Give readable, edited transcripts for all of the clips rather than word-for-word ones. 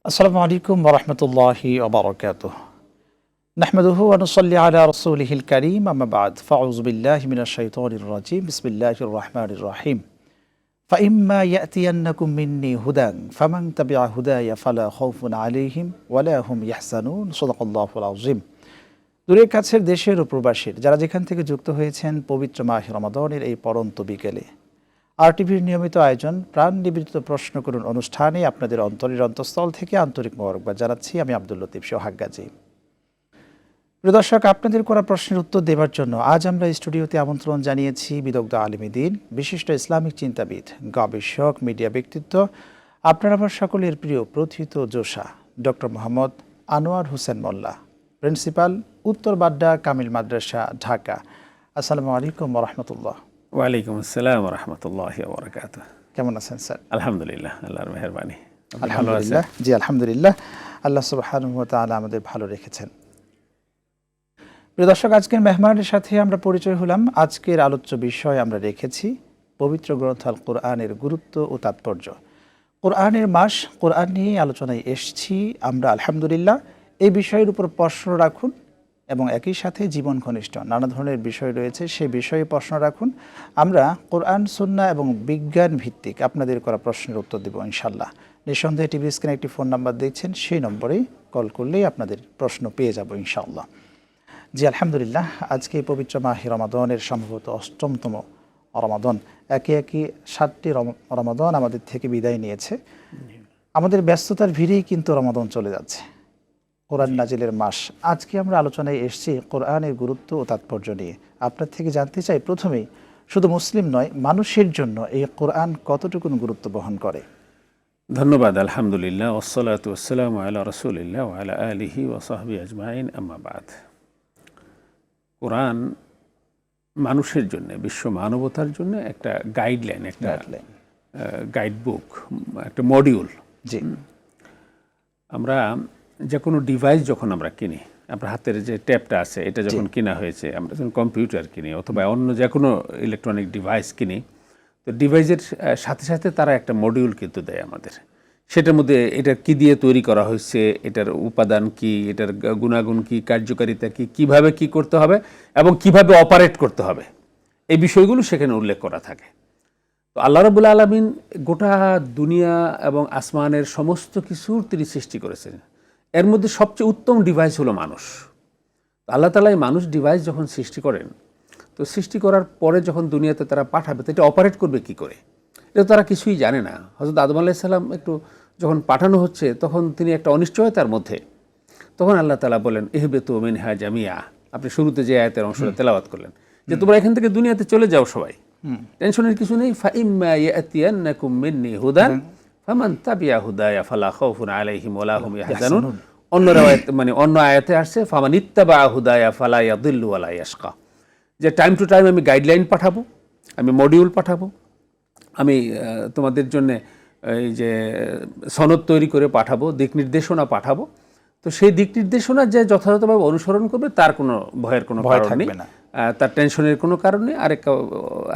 আসসালামু আলাইকুম ওয়া রাহমাতুল্লাহি ওয়া বারাকাতুহু। নাহমাদুহু ওয়া নুসাল্লি আলা রাসূলিহিল কারীম, আম্মা বা'দ। ফাআউযু বিল্লাহি মিনাশ শাইতানির রাজীম। বিসমিল্লাহির রাহমানির রাহিম। ফাইম্মা ইয়াতিয়ান্নাকুম মিন্নি হুদান ফামান তাবি'a হুদায়া ফালা খাউফুন আলাইহিম ওয়া লা হুম ইয়াহজানুন। সাদাকাল্লাহুল আযীম। দূরের কাছের দেশের ও প্রবাসীর যারা যেখান থেকে যুক্ত হয়েছেন পবিত্র মাহে রমাদানের এই পড়ন্ত বিকেলে আরটিভির নিয়মিত আয়োজন প্রাণ নিবেদিত প্রশ্ন করুন অনুষ্ঠানে আপনাদের অন্তরের অন্তঃস্থল থেকে আন্তরিক মোবারকবাদ জানাচ্ছি আমি আব্দুল লতিফ সোহাগ গাজী। প্রিয় দর্শক, আপনাদের করা প্রশ্নের উত্তর দেওয়ার জন্য আজ আমরা স্টুডিওতে আমন্ত্রণ জানিয়েছি বিদগ্ধ আলেমে দ্বীন, বিশিষ্ট ইসলামিক চিন্তাবিদ, গবেষক, মিডিয়া ব্যক্তিত্ব, আপনার আমার সকলের প্রিয় প্রথিত যোশা ডক্টর মোহাম্মদ আনোয়ার হোসেন মোল্লা, প্রিন্সিপাল, উত্তর বাড্ডা কামিল মাদ্রাসা, ঢাকা। আসসালামু আলাইকুম ওয়া রাহমাতুল্লাহ। ওয়ালাইকুম আসসালাম ওয়া রাহমাতুল্লাহি ওয়া বারাকাতুহু। কেমন আছেন স্যার? আলহামদুলিল্লাহ, আল্লাহর মেহেরবানি। আলহামদুলিল্লাহ, জি আলহামদুলিল্লাহ, আল্লাহ সুবহানাহু ওয়া তাআলা আমাদের ভালো রেখেছেন। প্রিয় দর্শক, আজকের মেহমানের সাথে আমরা পরিচয় হলাম। আজকের আলোচ্য বিষয় আমরা রেখেছি পবিত্র গ্রন্থ আল কোরআনের গুরুত্ব ও তাৎপর্য। কোরআনের মাস, কোরআন নিয়ে আলোচনায় এসছি আমরা আলহামদুলিল্লাহ। এই বিষয়ের উপর প্রশ্ন রাখুন এবং একই সাথে জীবন ঘনিষ্ঠ নানা ধরনের বিষয় রয়েছে, সেই বিষয়ে প্রশ্ন রাখুন। আমরা কোরআন, সুন্নাহ এবং বিজ্ঞান ভিত্তিক আপনাদের করা প্রশ্নের উত্তর দেব ইনশাল্লাহ। নিঃসন্দেহে টিভি স্ক্রিনে একটি ফোন নাম্বার দেখছেন, সেই নম্বরেই কল করলেই আপনাদের প্রশ্ন পেয়ে যাব ইনশাআল্লাহ। জি আলহামদুলিল্লাহ, আজকে পবিত্র মাহে রমাদানের সম্ভবত অষ্টমতম রমাদান। একে একে 7টি রমাদান আমাদের থেকে বিদায় নিয়েছে। আমাদের ব্যস্ততার ভিড়েই কিন্তু রমাদান চলে যাচ্ছে, কোরআন নাজিলের মাস। আজকে আমরা আলোচনায় এসেছি কোরআনের গুরুত্ব ও তাৎপর্য নিয়ে। আপনার থেকে জানতে চাই প্রথমেই, শুধু মুসলিম নয়, মানুষের জন্য এই কোরআন কতটুকু গুরুত্ব বহন করে? ধন্যবাদ। আলহামদুলিল্লাহ, ওয়াসসালাতু ওয়াসসালামু আলা রাসূলিল্লাহ ওয়া আলা আলিহি ওয়া সাহবিহি আজমাইন, আম্মা বা'দ। কোরআন মানুষের জন্য, বিশ্ব মানবতার জন্য একটা গাইডলাইন, একটা গাইড বুক, একটা মডিউল। জি, আমরা যে কোনো ডিভাইস যখন আমরা কিনি, আপনার হাতের যে ট্যাবটা আছে এটা যখন কেনা হয়েছে, আমরা যখন কম্পিউটার কিনি অথবা অন্য যে কোনো ইলেকট্রনিক ডিভাইস কিনি, তো ডিভাইসের সাথে সাথে তারা একটা মডিউল কিন্তু দেয় আমাদের। সেটার মধ্যে এটা কি দিয়ে তৈরি করা হয়েছে, এটার উপাদান কি, এটার গুণাগুণ কি, কার্যকারিতা কি, কিভাবে কি করতে হবে এবং কিভাবে অপারেট করতে হবে, এই বিষয়গুলো সেখানে উল্লেখ করা থাকে। তো আল্লাহ রাব্বুল আলামিন গোটা দুনিয়া এবং আসমানের সমস্ত কিছুর তিনি সৃষ্টি করেছেন। এর মধ্যে সবচেয়ে উত্তম ডিভাইস হলো মানুষ। আল্লাহ তাআলা এই মানুষ ডিভাইস যখন সৃষ্টি করেন, তো সৃষ্টি করার পরে যখন দুনিয়াতে তারা পাঠাবে, তো এটা অপারেট করবে কি করে, এটা তারা কিছুই জানে না। হযরত আদম আলাইহিস সালাম একটু যখন পাঠানো হচ্ছে, তখন তিনি একটা অনিশ্চয়তার মধ্যে, তখন আল্লাহ তাআলা বলেন ইহবিতু মিনহা জামিয়া। আপনি শুরুতে যে আয়াতের অংশটা তেলাওয়াত করলেন, যে তোমরা এখান থেকে দুনিয়াতে চলে যাও সবাই, টেনশনের কিছু নেই। ফাইম্মা ইয়াতিয়ান্নাকুম মিন্নি হুদান ফামান তাবিয়া হুদায়া ফালা খাউফুন আলাইহিম ওয়া লা হুম ইয়াহজানুন। অন্য রাওয়ায়াত, মানে অন্য আয়াতে আসছে ফামান ইত্তাবা হুদায়া ফালা ইয়াদিল্লু ওয়া লা ইয়াশকা। যে টাইম টু টাইম আমি গাইডলাইন পাঠাবো, আমি মডিউল পাঠাবো, আমি তোমাদের জন্য এই যে সনদ তৈরি করে পাঠাবো, দিক নির্দেশনা পাঠাবো। তো সেই দিক নির্দেশনা যে যথাযথভাবে অনুসরণ করবে, তার কোনো ভয়ের কোনো কারণ নেই, তার টেনশনের কোনো কারণ নেই। আরেক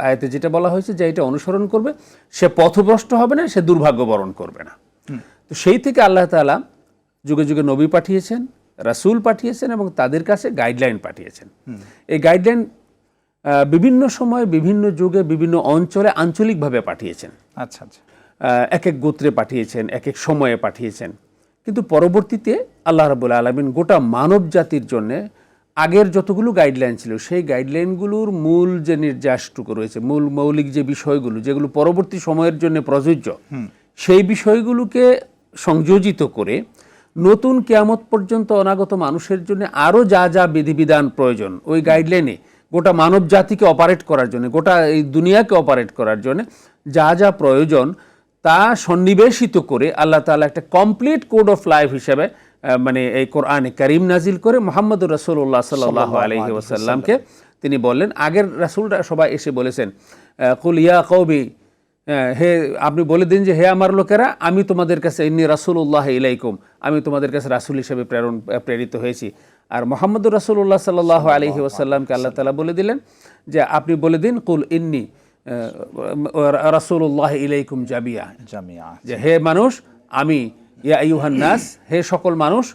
আয়াতে যেটা বলা হয়েছে যে এটা অনুসরণ করবে, সে পথভ্রষ্ট হবে না, সে দুর্ভাগ্য বরণ করবে না। তো সেই থেকে আল্লাহ তাআলা যুগে যুগে নবী পাঠিয়েছেন, রাসূল পাঠিয়েছেন এবং তাদের কাছে গাইডলাইন পাঠিয়েছেন। এই গাইডলাইন বিভিন্ন সময়, বিভিন্ন যুগে, বিভিন্ন অঞ্চলে আঞ্চলিকভাবে পাঠিয়েছেন। আচ্ছা আচ্ছা, এক এক গোত্রে পাঠিয়েছেন, এক এক সময়ে পাঠিয়েছেন। কিন্তু পরবর্তীতে আল্লাহ রাব্বুল আলামিন গোটা মানব জাতির জন্যে আগের যতগুলো গাইডলাইন ছিল, সেই গাইডলাইনগুলোর মূল যে নির্যাসটুকু রয়েছে, মূল মৌলিক যে বিষয়গুলো, যেগুলো পরবর্তী সময়ের জন্য প্রযোজ্য, সেই বিষয়গুলোকে সংযোজিত করে নতুন কিয়ামত পর্যন্ত অনাগত মানুষের জন্য আরও যা যা বিধিবিধান প্রয়োজন, ওই গাইডলাইনে গোটা মানব জাতিকে অপারেট করার জন্য, গোটা এই দুনিয়াকে অপারেট করার জন্য যা যা প্রয়োজন, তা সন্নিবেশিত করে আল্লাহ তাআলা একটা কমপ্লিট কোড অফ লাইফ হিসেবে, মানে এই কোরআনে কারীম নাজিল করে মুহাম্মদুর রাসূলুল্লাহ সাল্লাল্লাহু আলাইহি ওয়াসাল্লামকে তিনি বললেন। আগের রাসূলরা সবাই এসে বলেছেন কুল ইয়া কওমি, হে আপনি বলে দিন যে হে আমার লোকেরা, আমি তোমাদের কাছে ইন্নী রাসূলুল্লাহ ইলাইকুম, আমি তোমাদের কাছে রাসূল হিসেবে প্রেরিত হয়েছি। আর মুহাম্মদুর রাসূলুল্লাহ সাল্লাল্লাহু আলাইহি ওয়াসাল্লামকে আল্লাহ তাআলা বলে দিলেন যে আপনি বলে দিন কুল ইন্নী রাসূলুল্লাহ ইলাইকুম জামিয়া, যে হে মানুষ, আমি ইয়া আইয়ুহান নাস, হে সকল মানুষ,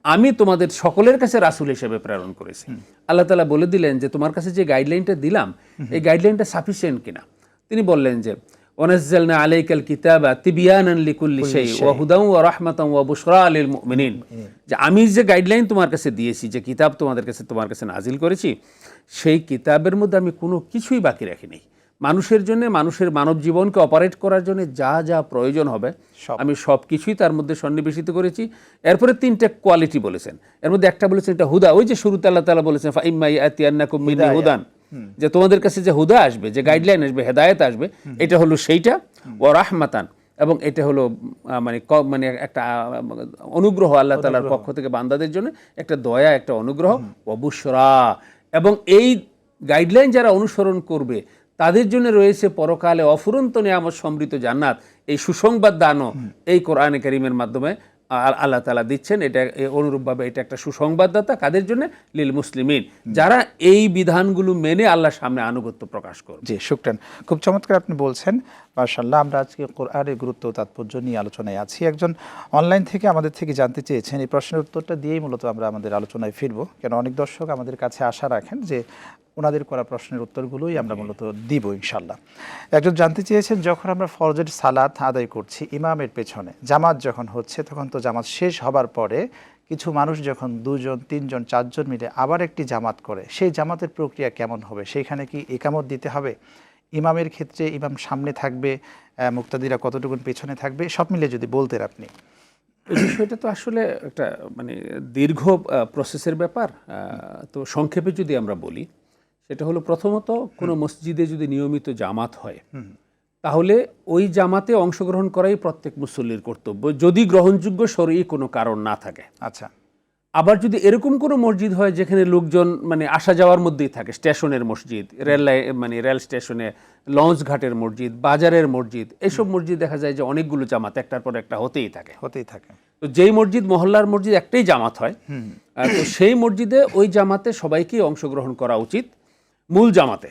আমি তোমাদের সকলের কাছে রাসূল হিসেবে প্রেরণ করেছি। আল্লাহ তাআলা বলে দিলেন যে তোমার কাছে যে গাইডলাইনটা দিলাম এই গাইডলাইনটা সাফিসিয়েন্ট কিনা। তিনি বললেন যে ওয়ানাজ্জালনা আলাইকাল কিতাবা তিবয়ানান লিকুল্লি শাই ওয়া হুদাও ওয়া রাহমাতাও ওয়া বুশরা লিল মুমিনিন, যে আমি যে গাইডলাইন তোমার কাছে দিয়েছি, যে কিতাব তোমার কাছে নাজিল করেছি, সেই কিতাবের মধ্যে আমি কোনো কিছুই বাকি রাখিনি। মানুষের জন্য, মানুষের মানব জীবনকে অপারেট করার জন্য যা যা প্রয়োজন হবে আমি সব কিছুই তার মধ্যে সন্নিবেশিত করেছি। এরপরে 3টা কোয়ালিটি বলেছেন, এর মধ্যে একটা বলেছেন এটা হুদা। ওই যে শুরুতে আল্লাহ তাআলা বলেছেন ফাইম্মা ইয়াতিয়ান্নাকুম মিন্নি হুদান, যে তোমাদের কাছে যে হুদা আসবে, যে গাইডলাইন আসবে, হেদায়েত আসবে, এটা হলো সেইটা। ওয়া রাহমাতান, এবং এটা হলো মানে একটা অনুগ্রহ আল্লাহ তাআলার পক্ষ থেকে বান্দাদের জন্য, একটা দয়া, একটা অনুগ্রহ। ওয়া বুশরা, এবং এই গাইডলাইন যারা অনুসরণ করবে তাদের জন্য রয়েছে পরকালে অফুরন্ত নিয়ামত সমৃদ্ধ জান্নাত। এই সুসংবাদ দানও এই কোরআনে কারীমের মাধ্যমে আল্লাহ তাআলা দিচ্ছেন। এটা অনুরূপভাবে এটা একটা সুসংবাদদাতা কাদের জন্য? লিল মুসলিমিন, যারা এই বিধানগুলো মেনে আল্লাহর সামনে আনুগত্য প্রকাশ করবে। জি, শুকরান, খুব চমৎকার আপনি বলছেন। মাশাআল্লাহ, আমরা আজকে কোরআনের গুরুত্ব ও তাৎপর্য নিয়ে আলোচনায় আছি। একজন অনলাইন থেকে আমাদের থেকে জানতে চেয়েছেন, এই প্রশ্নের উত্তরটা দিয়েই মূলত আমরা আমাদের আলোচনায় ফিরবো, কেন অনেক দর্শক আমাদের কাছে আশা রাখেন যে ওনাদের করা প্রশ্নের উত্তরগুলোই আমরা মূলত দিব ইনশাল্লাহ। একজন জানতে চেয়েছেন, যখন আমরা ফরজের সালাত আদায় করছি ইমামের পেছনে, জামাত যখন হচ্ছে, তখন তো জামাত শেষ হবার পরে কিছু মানুষ যখন 2 জন 3 জন 4 জন মিলে আবার একটি জামাত করে, সেই জামাতের প্রক্রিয়া কেমন হবে? সেইখানে কি ইকামত দিতে হবে? ইমামের ক্ষেত্রে ইমাম সামনে থাকবে, মুক্তাদিরা কতটুকুন পেছনে থাকবে, সব মিলে যদি বলতেন আপনি। এই বিষয়টা তো আসলে একটা দীর্ঘ প্রসেসের ব্যাপার। তো সংক্ষেপে যদি আমরা বলি, সেটা হলো প্রথমত কোনো মসজিদে যদি নিয়মিত জামাত হয় তাহলে ওই জামাতে অংশগ্রহণ করাই প্রত্যেক মুসল্লির কর্তব্য, যদি গ্রহণযোগ্য শরঈ কোনো কারণ না থাকে। আচ্ছা। আবার যদি এরকম কোনো মসজিদ হয় যেখানে লোকজন আসা যাওয়ার মধ্যেই থাকে, স্টেশনের মসজিদ, রেল স্টেশনে, লঞ্চ ঘাটের মসজিদ, বাজারের মসজিদ, এইসব মসজিদ দেখা যায় যে অনেকগুলো জামাত একটার পর একটা হতেই থাকে। তো যেই মসজিদ, মহল্লার মসজিদ, একটাই জামাত হয়, তো সেই মসজিদে ওই জামাতে সবাইকেই অংশগ্রহণ করা উচিত, মূল জামাতে।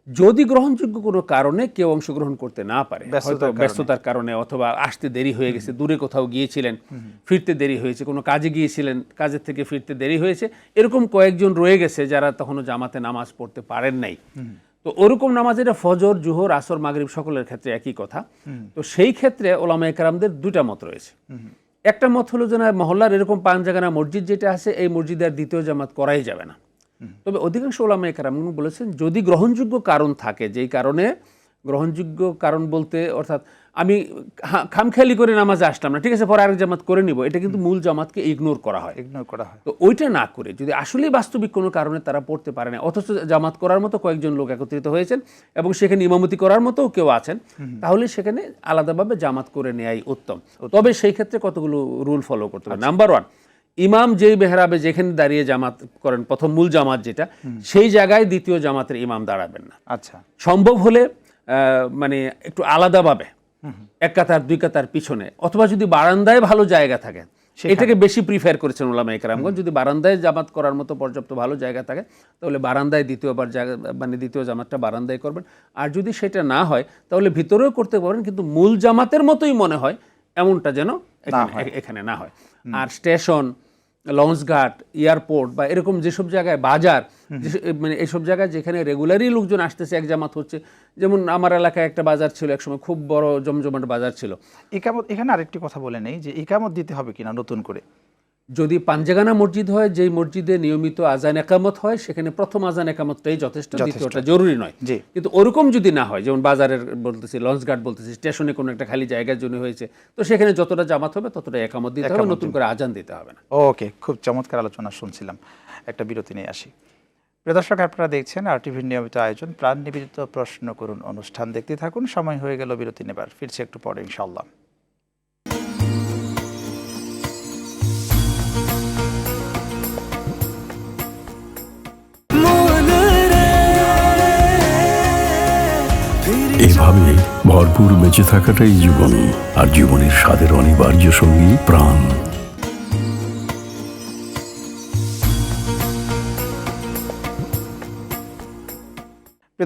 যদি গ্রহণযোগ্য কোনো কারণে কেউ অংশগ্রহণ করতে না পারে, হয়তো ব্যস্ততার কারণে, অথবা আসতে দেরি হয়ে গেছে, দূরে কোথাও গিয়েছিলেন, ফিরতে দেরি হয়েছে, কোনো কাজে গিয়েছিলেন, কাজের থেকে ফিরতে দেরি হয়েছে, এরকম কয়েকজন রয়ে গেছে যারা তখনও জামাতে নামাজ পড়তে পারেন নাই, তো ওরকম নামাজ, এটা ফজর, জোহর, আসর, মাগরিব সকলের ক্ষেত্রে একই কথা। তো সেই ক্ষেত্রে ওলামায়ে কেরামদের 2টা মত রয়েছে। একটা মত হলো যে না, মহল্লার এরকম 5 জায়গা মসজিদ যেটা আছে, এই মসজিদে আর দ্বিতীয় জামাত করাই যাবে না। তবে অধিকাংশ ওলামায়ে কেরাম বলেছেন যদি গ্রহণযোগ্য কারণ থাকে, যেই কারণে, গ্রহণযোগ্য কারণ বলতে অর্থাৎ আমি খামখেয়ালি করে নামাজে আসলাম না, ঠিক আছে, পরে আরেক জামাত করে নিব, এটা কিন্তু মূল জামাতকে ইগনোর করা হয়। তো ওইটা না করে যদি আসলেই বাস্তবিক কোনো কারণে তারা পড়তে পারে না, অথচ জামাত করার মতো কয়েকজন লোক একত্রিত হয়েছেন এবং সেখানে ইমামতি করার মতো কেউ আছেন, তাহলে সেখানে আলাদাভাবে জামাত করে নেয়াই উত্তম। তবে সেই ক্ষেত্রে কতগুলো রুল ফলো করতে হবে। নাম্বার 1, ইমাম যেই মেহরাবে যেখানে দাঁড়িয়ে জামাত করেন, প্রথম মূল জামাত যেটা, সেই জায়গায় দ্বিতীয় জামাতের ইমাম দাঁড়াবেন না। আচ্ছা। সম্ভব হলে একটু আলাদাভাবে 1 কাতার 2 কাতার পিছনে, অথবা যদি বারান্দায় ভালো জায়গা থাকে, এটাকে বেশি প্রিফার করেছেন ওলামায়ে কেরামগণ। যদি বারান্দায় জামাত করার মতো পর্যাপ্ত ভালো জায়গা থাকে তাহলে বারান্দায় দ্বিতীয় জামাতটা বারান্দায় করবেন। আর যদি সেটা না হয় তাহলে ভিতরেও করতে পারেন, কিন্তু মূল জামাতের মতোই মনে হয় এমনটা যেন এখানে না হয়। আর স্টেশন, লঞ্চঘাট, এয়ারপোর্ট বা এরকম যেসব জায়গায়, বাজার, এইসব জায়গায় যেখানে রেগুলারই লোকজন আসতেছে, এক জামাত হচ্ছে, যেমন আমার এলাকায় একটা বাজার ছিল একসময়, খুব বড় জমজমাট বাজার ছিল। ইকামত, এখানে আরেকটি কথা বলে নেই যে ইকামত দিতে হবে কিনা নতুন করে। যদি 5 জায়গানা মসজিদ হয়, যেই মসজিদে নিয়মিত আজান একামত হয়, সেখানে প্রথম আজান একামতটাই যথেষ্ট, দ্বিতীয়টা জরুরি নয়। কিন্তু ওরকম যদি না হয়, যেমন বাজারের বলতেছি, লঞ্চঘাট বলতেছি, স্টেশনে কোনো একটা খালি জায়গার জন্য হয়েছে, তো সেখানে যতটা জামাত হবে ততটা একামত দিতে হবে, নতুন করে আজান দিতে হবে না। ওকে, খুব চমৎকার আলোচনা শুনছিলাম। একটা বিরতি নিয়ে আসি। প্রিয় দর্শক, আপনারা দেখছেন RTVর নিয়মিত আয়োজন প্রাণ নিবেদিত প্রশ্ন করুন অনুষ্ঠান, দেখতে থাকুন। সময় হয়ে গেল বিরতি নেবার, ফিরছে একটু পরে ইনশাআল্লাহ। এভাবে ভরপুর বেঁচে থাকাটাই জীবন, আর জীবনের স্বাদের অনিবার্য সঙ্গী প্রাণ।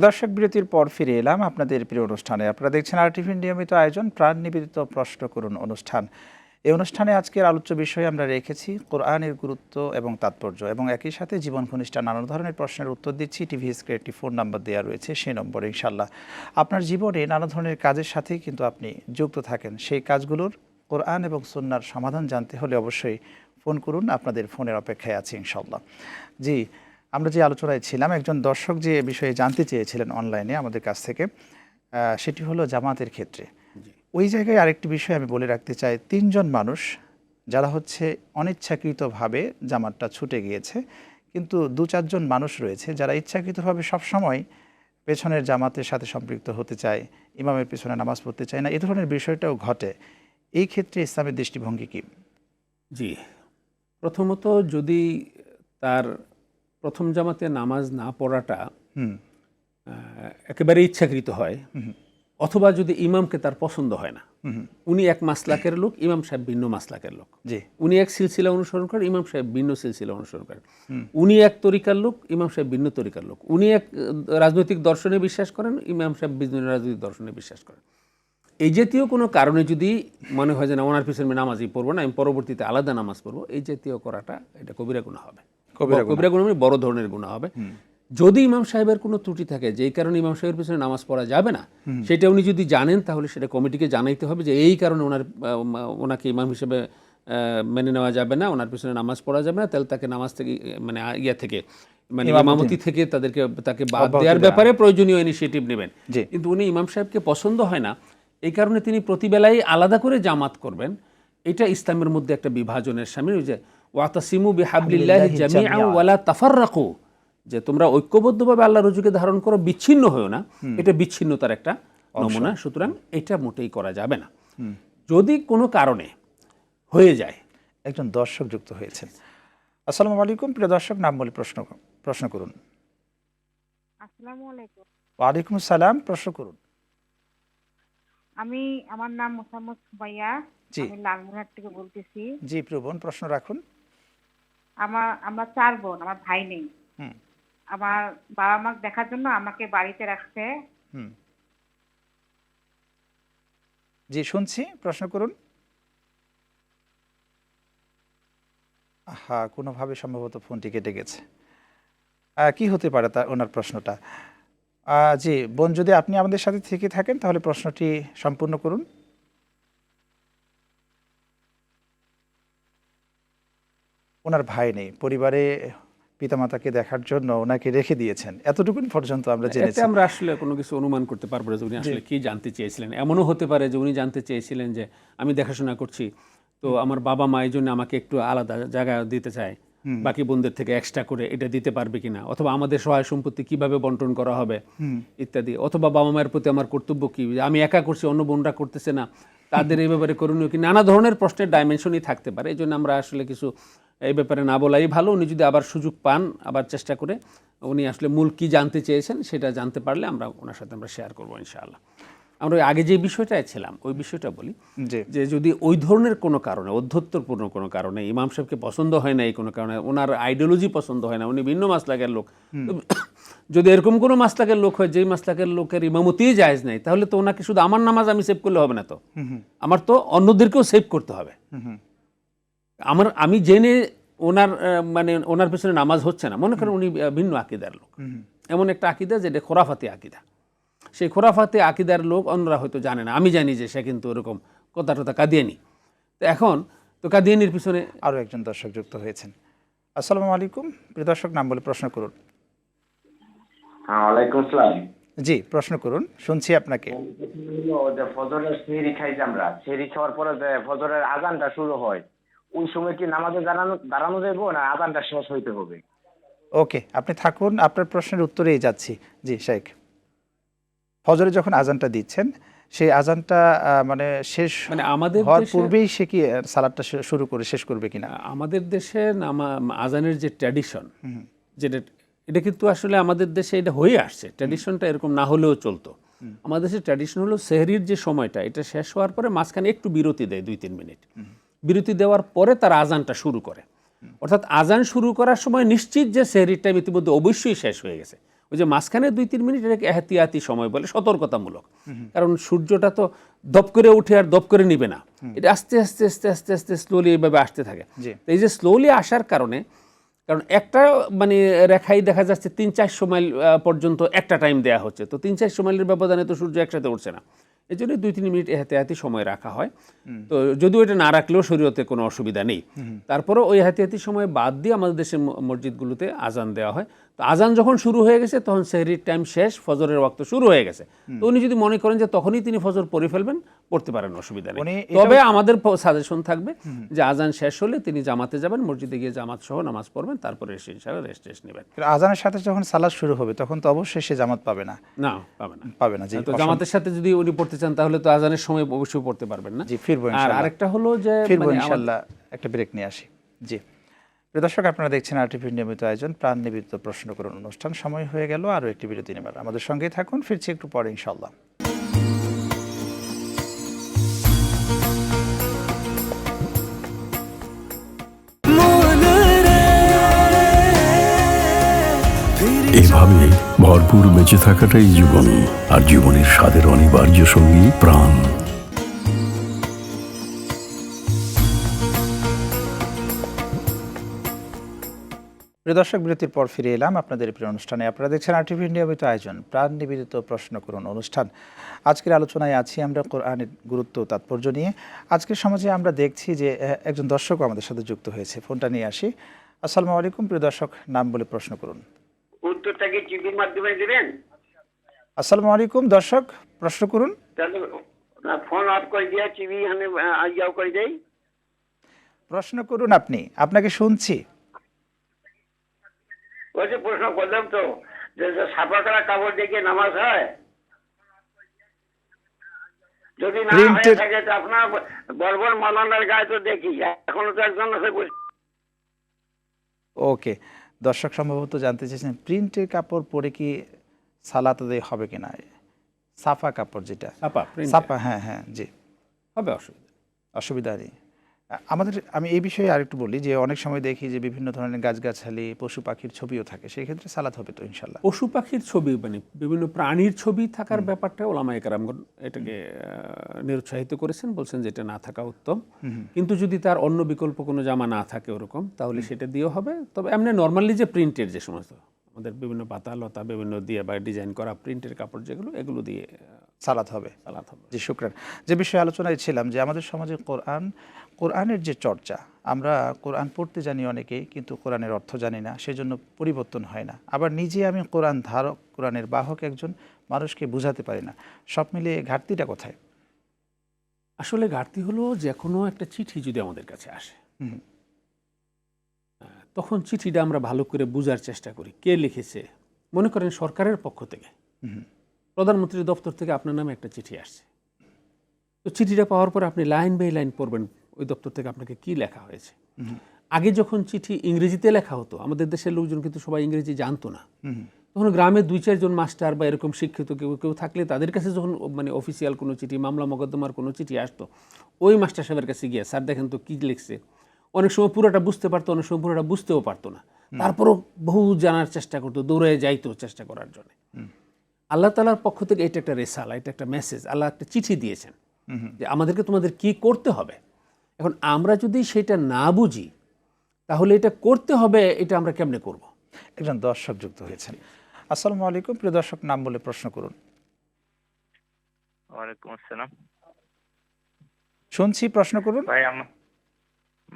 দর্শক, বিরতির পর ফিরে এলাম আপনাদের প্রিয় অনুষ্ঠানে। আপনারা দেখছেন RTVর নিয়মিত আয়োজন প্রাণ নিবেদিত প্রশ্ন করুন অনুষ্ঠান। এই অনুষ্ঠানে আজকের আলোচ্য বিষয়ে আমরা রেখেছি কোরআনের গুরুত্ব এবং তাৎপর্য, এবং একই সাথে জীবন ঘনিষ্ঠ নানা ধরনের প্রশ্নের উত্তর দিচ্ছি। টিভি স্ক্রিনে একটি ফোন নাম্বার দেওয়া রয়েছে, সেই নম্বরে ইনশাআল্লাহ আপনার জীবনে নানা ধরনের কাজের সাথে কিন্তু আপনি যুক্ত থাকেন। সেই কাজগুলোর কোরআন এবং সুন্নাহর সমাধান জানতে হলে অবশ্যই ফোন করুন, আপনাদের ফোনের অপেক্ষায় আছি ইনশাআল্লাহ। জি, আমরা যে আলোচনায় ছিলাম, একজন দর্শক যে বিষয়ে জানতে চেয়েছিলেন অনলাইনে আমাদের কাছ থেকে, সেটি হলো জামাতের ক্ষেত্রে। ওই জায়গায় আরেকটি বিষয় আমি বলে রাখতে চাই, 3 জন মানুষ যারা হচ্ছে অনিচ্ছাকৃতভাবে জামাতটা ছুটে গিয়েছে, কিন্তু 2-4 জন মানুষ রয়েছে যারা ইচ্ছাকৃতভাবে সবসময় পেছনের জামাতের সাথে সম্পৃক্ত হতে চায়, ইমামের পেছনে নামাজ পড়তে চায় না, এই ধরনের বিষয়টাও ঘটে। এই ক্ষেত্রে ইসলামের দৃষ্টিভঙ্গি কি? জি, প্রথমত যদি তার প্রথম জামাতে নামাজ না পড়াটা একেবারে ইচ্ছাকৃত হয়, অথবা যদি ইমামকে তার পছন্দ হয় না, উনি এক মাসলাকের লোক, ইমাম সাহেব ভিন্ন মাসলাকের লোক, উনি এক সিলসিলা অনুসরণ করেন, ইমাম সাহেব ভিন্ন সিলসিলা অনুসরণ করেন, উনি এক তরিকার লোক, ইমাম সাহেব ভিন্ন তরিকার লোক, উনি এক রাজনৈতিক দর্শনে বিশ্বাস করেন, ইমাম সাহেব ভিন্ন রাজনৈতিক দর্শনে বিশ্বাস করেন, এই জাতীয় কোনো কারণে যদি মনে হয় যে না ওনার পিছনে নামাজই পড়বো না, আমি পরবর্তীতে আলাদা নামাজ পড়বো, এই জাতীয় করাটা এটা কবিরা গুনাহ হবে। কবিরা গুনাহ মানে বড় ধরনের গুনাহ হবে। যদি ইমাম সাহেবের কোনো ত্রুটি থাকে যেই কারণে ইমাম সাহেবের পিছনে নামাজ পড়া যাবে না, সেটা উনি যদি জানেন তাহলে সেটা কমিটিকে জানাইতে হবে যে এই কারণে ওনাকে ইমাম হিসেবে মেনে নেওয়া যাবে না, ওনার পিছনে নামাজ পড়া যাবে না, তাহলে তাকে নামাজ থেকে মানে ইমামতি থেকে তাকে বাদ দেওয়ার ব্যাপারে প্রয়োজনীয় ইনিশিয়েটিভ নেবেন। কিন্তু উনি ইমাম সাহেবকে পছন্দ হয় না, এই কারণে তিনি প্রতিবেলায় আলাদা করে জামাত করবেন, এটা ইসলামের মধ্যে একটা বিভাজনের সামিল। যে ওয়াতাসিমু বিহাবলিল্লাহি জামিআন ওয়ালা তাফাররাকু, যে তোমরা ঐক্যবদ্ধভাবে আল্লাহর রজ্জুকে ধারণ করো, বিচ্ছিন্ন হয়েও না, এটা বিচ্ছিন্নতার একটা নমুনা। সুতরাং এটা মোটেই করা যাবে না। যদি কোনো কারণে হয়ে যায়। একজন দর্শক যুক্ত হয়েছেন। আসসালামু আলাইকুম, প্রিয় দর্শক, নাম বলে প্রশ্ন করুন। আসসালামু আলাইকুম। ওয়ালাইকুম আসসালাম, প্রশ্ন করুন। আমার নাম মোসাম্মদ সুমাইয়া, আমি লালমনিরহাট থেকে বলতেছি। জি প্রিয় বোন, প্রশ্ন রাখুন। আমরা 4 বোন, আমার ভাই নেই। আমার বাবা মা দেখার জন্য আমাকে বাড়িতে রাখছে। জি শুনছি, প্রশ্ন করুন। কোনোভাবে সম্ভবত ফোনটি কেটে গেছে। কি হতে পারে ওনার প্রশ্নটা? জি বোন, যদি আপনি আমাদের সাথে থেকে থাকেন তাহলে প্রশ্নটি সম্পূর্ণ করুন। ওনার ভাই নেই, পরিবারে পিতামাতাকে দেখার জন্য ওনাকে রেখে দিয়েছেন, এতটুকু পর্যন্ত আমরা জেনেছি। আমরা আসলে কোনো কিছু অনুমান করতে পারবো না যে উনি আসলে কি জানতে চেয়েছিলেন। এমনও হতে পারে যে উনি জানতে চেয়েছিলেন যে আমি দেখাশোনা করছি, তো আমার বাবা মা এই জন্য আমাকে একটু আলাদা জায়গা দিতে চায়, বাকি বোনদের থেকে এক্সট্রা করে এটা দিতে পারবে কিনা, অথবা আমাদের সহায় সম্পত্তি কিভাবে বন্টন করা হবে ইত্যাদি, অথবা বাবা মায়ের প্রতি আমার কর্তব্য কি, আমি একা করছি অন্য বোনরা করতেছে না, তাদের এই ব্যাপারে করণীয় কি, নানা ধরনের প্রশ্নের ডাইমেনশনই থাকতে পারে। এই জন্য আমরা আসলে কিছু এই ব্যাপারে না বলাই ভালো। উনি যদি আবার সুযোগ পান, আবার চেষ্টা করে উনি আসলে মূল কি জানতে চেয়েছেন সেটা জানতে পারলে আমরা ওনার সাথে আমরা শেয়ার করবো ইনশাআল্লাহ। আমরা আগে যে বিষয়টায় ছিলাম ওই বিষয়টা বলি, যে যদি ওই ধরনের কোনো কারণে, অধ্যত্বপূর্ণ কোনো কারণে ইমাম সাহেবকে পছন্দ হয় না, এই কোনো কারণে ওনার আইডিওলজি পছন্দ হয় না, উনি ভিন্ন মাসলাকের লোক, যদি এরকম কোনো মাসলাকের লোক হয় যেই মাসলাকের লোকের ইমামতিই জায়েজ নাই, তাহলে তো ওনাকে শুধু আমার নামাজ আমি সেভ করলে হবে না, তো আমার তো অন্যদেরকেও সেভ করতে হবে। আমি জেনে ওনার পেছনে নামাজ হচ্ছে না, মনে করেন উনি ভিন্ন আকিদার লোক, এমন একটা আকিদা যেটা খোরাফাতি আকিদা, সেই খোরাফাতি আকিদার লোক অন্যরা হয়তো জানে না, আমি জানি যে সে কিন্তু ওরকম কথা টথা কাদিয়ানি। তো এখন তো কাদিয়ানির পিছনে আরও একজন দর্শক যুক্ত হয়েছেন। আসসালামু আলাইকুম, প্রিয় দর্শক, নাম বলে প্রশ্ন করুন। ওয়ালাইকুম আসসালাম। জি প্রশ্ন করুন, শুনছি আপনাকে। ফজরের সেহরি খাই যে আমরা, সেহরি খাওয়ার পরে যে ফজরের আজানটা শুরু হয়, ওই সময় কি নামাজে দাঁড়ানো যাবে না আজানটা শেষ হইতে হবে? ওকে, আপনি থাকুন, আপনার প্রশ্নের উত্তরেই যাচ্ছি। জি শেখ, ফজরে যখন আজানটা দিচ্ছেন, সেই আজানটা শেষ আমাদের হওয়ার পূর্বেই সে কি সালাতটা শুরু করে শেষ করবে কিনা? আমাদের দেশে আজানের যে ট্র্যাডিশন, যেটা এটা কিন্তু আসলে আমাদের দেশে এটা হয়ে আসছে, ট্র্যাডিশনটা এরকম না হলেও চলতো। আমাদের দেশে ট্র্যাডিশন হলো সেহরির যে সময়টা, এটা শেষ হওয়ার পরে মাঝখানে একটু বিরতি দেয়, 2-3 মিনিট বিরতি দেওয়ার পরে তার আজানটা শুরু করে। অর্থাৎ আজান শুরু করার সময় নিশ্চিত যে সেহরির টাইম ইতিমধ্যে অবশ্যই শেষ হয়ে গেছে, ওই যে মাঝখানে 2-3 মিনিট এটাকে এহতিয়াতি সময় বলে, সতর্কতামূলক। কারণ সূর্যটা তো দপ করে উঠে আর দপ করে নিবে না, এটা আস্তে আস্তে আস্তে আস্তে আস্তে স্লোলি এইভাবে আসতে থাকে। তো এই যে স্লোলি আসার কারণে, কারণ একটা মানে রেখাই দেখা যাচ্ছে 300-400 মাইল পর্যন্ত একটা টাইম দেওয়া হচ্ছে, তো 300-400 মাইলের ব্যবধানে তো সূর্য একসাথে উঠছে না, এই জন্য 2-3 মিনিট এহতিয়াতি সময় রাখা হয়। তো যদিও এটা না রাখলেও শরীয়তে কোনো অসুবিধা নেই, তারপরেও ওই এহতিয়াতি সময় বাদ দিয়ে আমাদের দেশের মসজিদগুলোতে আজান দেওয়া হয়। তো আজান যখন শুরু হয়ে গেছে তখন সেহরির টাইম শেষ, ফজরের ওয়াক্ত শুরু হয়ে গেছে, তো উনি যদি মনে করেন যে তখনই তিনি ফজর পড়ে ফেলবেন, পড়তে পারেন, অসুবিধা নেই। তবে আমাদের সাজেশন থাকবে যে আজান শেষ হলে তিনি জামাতে যাবেন, মসজিদে গিয়ে জামাত সহ নামাজ পড়বেন, তারপরে এসে ইনশাআল্লাহ রেস্ট নেবেন। আজানের সাথে যখন সালাত শুরু হবে তখন তো অবশ্যই সে জামাত পাবে না। না, পাবে না, পাবে না। জি, তো জামাতের সাথে যদি উনি পড়তে চান তাহলে তো আজানের সময় অবশ্যই পড়তে পারবেন না। জি, ফিরবো আর ইনশাআল্লাহ। আরেকটা হলো যে ফিরবো ইনশাআল্লাহ, একটা ব্রেক নিয়ে আসি। জি প্রিয় দর্শক, আপনারা দেখছেন আরটিভির নিয়মিত আয়োজন প্রাণ নিবেদিত প্রশ্ন করুন অনুষ্ঠান। সময় হয়ে গেল আরও একটি বিরতি নেবার, আমাদের সঙ্গেই থাকুন, ফিরছি একটু পরে ইনশাআল্লাহ। এভাবে ভরপুর বেঁচে থাকাটাই জীবন, আর জীবনের স্বাদের অনিবার্য সঙ্গী প্রাণ। প্রিয় দর্শক, বিরতির পর ফিরে এলাম আপনাদের প্রিয় অনুষ্ঠানে। আপনারা দেখছেন আরটিভির নিয়মিত আয়োজন প্রাণ নিবেদিত প্রশ্ন করুন অনুষ্ঠান। আজকের আলোচনায় আছি আমরা কোরআনের গুরুত্ব ও তাৎপর্য নিয়ে। আজকের সমাজে আমরা দেখছি যে একজন দর্শক আমাদের সাথে যুক্ত হয়েছে, ফোনটা নিয়ে আসি। আসসালামু আলাইকুম প্রিয় দর্শক, নাম বলে প্রশ্ন করুন। উত্তরটা কি টিভির মাধ্যমে দিবেন? আসসালামু আলাইকুম দর্শক, প্রশ্ন করুন। তাহলে ফোন অফ করে দিয়া টিভি ইয়াও করে দেই। প্রশ্ন করুন আপনি, আপনাকে শুনছি। ওই যে প্রশ্ন করলাম তো যে সাফা করা কাপড় দেখে নামাজ হয়, যদি না হয়ে থাকে তো আপনার বর্বর মালানার গায়ে তো দেখি, এখনো তো একজন আছে। ওকে, দর্শক সম্ভবত জানতে চেয়েছেন প্রিন্টের কাপড় পরে কি সালাত আদায় হবে কিনা। সাফা কাপড় যেটা সাফা, হ্যাঁ হ্যাঁ জি, হবে, অসুবিধা নেই। আমি এই বিষয়ে আরেকটু বলি যে অনেক সময় দেখি যে বিভিন্ন ধরনের গাছগাছালি, পশু পাখির ছবিও থাকে, সেই ক্ষেত্রে সালাত হবে তো ইনশাল্লাহ? পশু পাখির ছবি মানে বিভিন্ন প্রাণীর ছবি থাকার ব্যাপারটা ওলামায়ে কেরামগণ এটাকে নিরুৎসাহিত করেছেন, বলছেন যে এটা না থাকা উত্তম। কিন্তু যদি তার অন্য বিকল্প কোনো জামা না থাকে ওরকম, তাহলে সেটা দিয়েও হবে। তবে এমনি নর্মালি যে প্রিন্টের যে সমস্ত আমাদের বিভিন্ন পাতা লতা বিভিন্ন দিয়ে বা ডিজাইন করা প্রিন্টের কাপড় যেগুলো, এগুলো দিয়ে সালাত হবে। জি শুকরান। যে বিষয়ে আলোচনায় ছিলাম যে আমাদের সমাজে কোরআনের যে চর্চা, আমরা কোরআন পড়তে জানি অনেকেই, কিন্তু কোরআনের অর্থ জানি না, সেজন্য পরিবর্তন হয় না। আবার নিজে আমি কোরআন ধারক, কোরআনের বাহক একজন মানুষকে বুঝাতে পারি না। সব মিলিয়ে ঘাটতিটা কোথায়? আসলে ঘাটতি হলো যে কোনো একটা চিঠি যদি আমাদের কাছে আসে, তখন চিঠিটা আমরা ভালো করে বোঝার চেষ্টা করি কে লিখেছে। মনে করেন সরকারের পক্ষ থেকে, প্রধানমন্ত্রীর দপ্তর থেকে আপনার নামে একটা চিঠি আসছে, তো চিঠিটা পাওয়ার পর আপনি লাইন বাই লাইন পড়বেন ওই দপ্তর থেকে আপনাকে কি লেখা হয়েছে। আগে যখন চিঠি ইংরেজিতে লেখা হতো, আমাদের দেশের লোকজন কিন্তু সবাই ইংরেজি জানতো না, তখন গ্রামে 2-4 জন মাস্টার বা এরকম শিক্ষিত কেউ থাকলে তাদের কাছে যখন মানে অফিসিয়াল কোনো চিঠি, মামলা মোকদ্দমার কোনো চিঠি আসতো, ওই মাস্টার সাহেবের কাছে গিয়ে স্যার দেখেন তো কী লিখছে। অনেক সময় পুরোটা বুঝতে পারতো, অনেক সময় পুরোটা বুঝতেও পারতো না, তারপরও বহু জানার চেষ্টা করতো, দৌড়ে যাইতো চেষ্টা করার জন্য। আল্লাহ তাআলার পক্ষ থেকে এটা একটা রেসালা, এটা একটা মেসেজ, আল্লাহ একটা চিঠি দিয়েছেন যে আমাদেরকে তোমাদের কি করতে হবে। এখন আমরা যদি সেটা না বুঝি তাহলে এটা করতে হবে, এটা আমরা কেমনে করব? একজন দর্শক যুক্ত হয়েছেন। আসসালামু আলাইকুম প্রিয় দর্শক, নাম বলে প্রশ্ন করুন। ওয়ালাইকুম আসসালাম। শুনছি, প্রশ্ন করুন।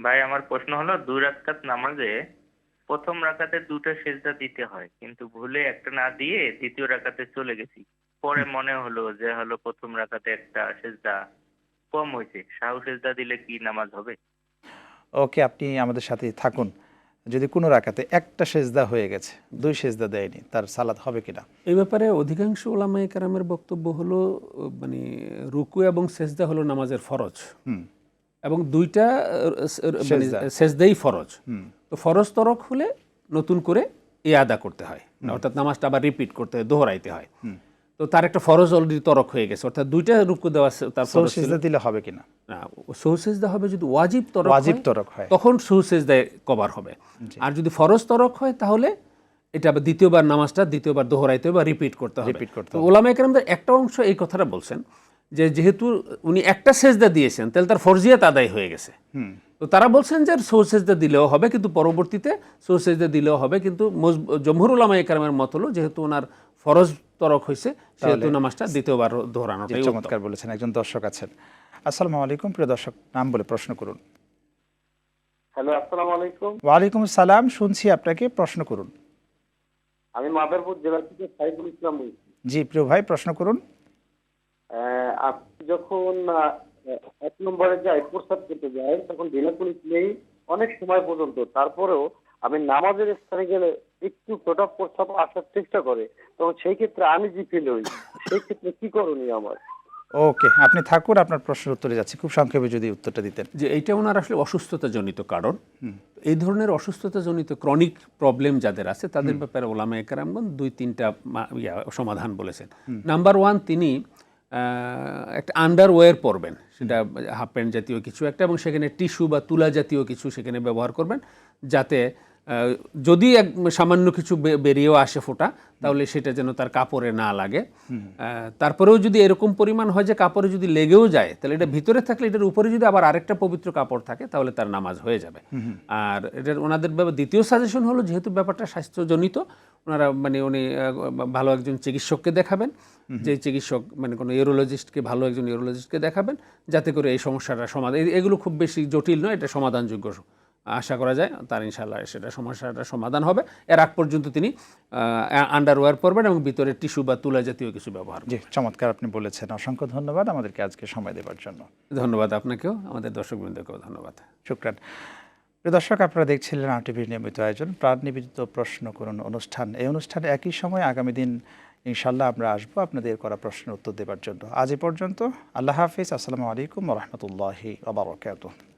ভাই আমার প্রশ্ন হলো 2 রাকাত নামাজে প্রথম রাকাতে 2টা সিজদা দিতে হয়, কিন্তু ভুলে একটা না দিয়ে দ্বিতীয় রাকাতে চলে গেছি। পরে মনে হলো যে প্রথম রাকাতে একটা সিজদা কম হয়েছে, সাহু সিজদা দিলে কি নামাজ হবে? ওকে, আপনি আমাদের সাথে থাকুন। যদি কোনো রাকাতে একটা সেজদা হয়ে গেছে, 2 সেজদা দেয়নি, তার সালাত হবে কিনা? এই ব্যাপারে অধিকাংশ ওলামায়ে কেরামের বক্তব্য হলো মানে রুকু এবং সেজদা হলো নামাজের ফরজ, এবং 2টা সেজদাই ফরজ। তো ফরজ তরক হলে নতুন করে আদা করতে হয়, অর্থাৎ নামাজটা আবার রিপিট করতে হয়, দোহরাইতে হয়। তো তার একটা ফরজ অলরেডি তরক হয়ে গেছে, অর্থাৎ 2টা রুকু দেওয়া তার ফরজ সেজদা দিলে হবে কিনা? না, সহু সেজদা হবে যদি ওয়াজিব তরক হয়, তরক হয় তখন সহু সেজদায় কভার হবে। আর যদি ফরজ তরক হয় তাহলে এটা আবার দ্বিতীয়বার নামাজটা দ্বিতীয়বার দোহরাইতে হবে বা রিপিট করতে হবে। Repeat করতে তো ওলামায়ে কেরামদের একটা অংশ এই কথাটা বলছেন যে যেহেতু উনি একটা সেজদা দিয়েছেন তাহলে তার ফরজিয়াত আদায় হয়ে গেছে। তো তারা বলছেন যে সৌ সেজদা দিলেও হবে, কিন্তু পরবর্তীতে সৌ সেজদা দিলেও হবে, কিন্তু জমহুর উলামায়ে কেরামের মত হলো যেহেতু ওনার ফরজ তরক হয়েছে সেহেতু নামাজটা দ্বিতীয়বার দোহরানোটাই উত্তম। চমৎকার বলেছেন। একজন দর্শক আছেন। আসসালামু আলাইকুম, প্রিয় দর্শক, নাম বলে প্রশ্ন করুন। হ্যালো, আসসালামু আলাইকুম। ওয়ালাইকুম সালাম, শুনছি আপনাকে, প্রশ্ন করুন। আমি মাদারপুর জেলা থেকে সাইফুল ইসলাম বলছি। জি প্রিয় ভাই, প্রশ্ন করুন। আপনি যখন 1 নম্বরে যাই প্রস্তাব করতে যাই তখন জেলা পুলিশ নেই অনেক সময় পর্যন্ত, তারপরেও আমি নামাজের স্থানে গেলে একটু প্রস্তাব আসার চেষ্টা করে, তখন সেই ক্ষেত্রে আমি যে ফিল হই, সেই ক্ষেত্রে কি করণীয় আমার? ওকে, আপনি থাকুন, আপনার প্রশ্নের উত্তরে যাচ্ছি। খুব সংক্ষেপে যদি উত্তরটা দিতেন। যে এইটা ওনার আসলে অসুস্থতাজনিত কারণ। এই ধরনের অসুস্থতাজনিত ক্রনিক প্রবলেম যাদের আছে তাদের ব্যাপারে ওলামায়ে কেরামগণ 2-3টা সমাধান বলেছেন। নাম্বার 1, তিনি একটা আন্ডারওয়্যার পরবেন, সেটা হাফ প্যান্ট জাতীয় কিছু একটা, এবং সেখানে টিস্যু বা তুলা জাতীয় কিছু সেখানে ব্যবহার করবেন, যাতে যদি সামান্য কিছু বেরিয়েও আসে ফোঁটা, তাহলে সেটা যেন তার কাপড়ে না লাগে। তারপরেও যদি এরকম পরিমাণ হয় যে কাপড়ে যদি লেগেও যায়, তাহলে এটা ভিতরে থাকলে এটার উপরে যদি আবার আরেকটা পবিত্র কাপড় থাকে তাহলে তার নামাজ হয়ে যাবে। আর এটার ওনাদের দ্বিতীয় সাজেশন হলো, যেহেতু ব্যাপারটা স্বাস্থ্যজনিত, ওনারা মানে উনি ভালো একজন চিকিৎসককে দেখাবেন, যে চিকিৎসক মানে কোনো ইউরোলজিস্টকে, ভালো একজন ইউরোলজিস্টকে দেখাবেন, যাতে করে এই সমস্যাটা সমাধান, এগুলো খুব বেশি জটিল নয়, এটা সমাধানযোগ্য আশা করা যায়, তার ইনশাআল্লাহ সেটা সমস্যাটা সমাধান হবে। এর আগ পর্যন্ত তিনি আন্ডারওয়্যার পরবেন এবং ভিতরে টিস্যু বা তুলা জাতীয় কিছু ব্যবহার করবেন। জি, চমৎকার আপনি বলেছেন। অসংখ্য ধন্যবাদ আমাদেরকে আজকে সময় দেওয়ার জন্য। ধন্যবাদ আপনাকেও, আমাদের দর্শকবৃন্দকেও ধন্যবাদ। শুকরান। প্রিয় দর্শক, আপনারা দেখছিলেন RTVর নিয়মিত আয়োজন প্রাণ নিবেদিত প্রশ্ন করুন অনুষ্ঠান। এই অনুষ্ঠানে একই সময় আগামী দিন ইনশাল্লাহ আমরা আসবো আপনাদের করা প্রশ্নের উত্তর দেওয়ার জন্য। আজ এ পর্যন্ত। আল্লাহ হাফিজ। আসসালামু আলাইকুম ওয়া রাহমাতুল্লাহি ওয়া বারাকাতুহু।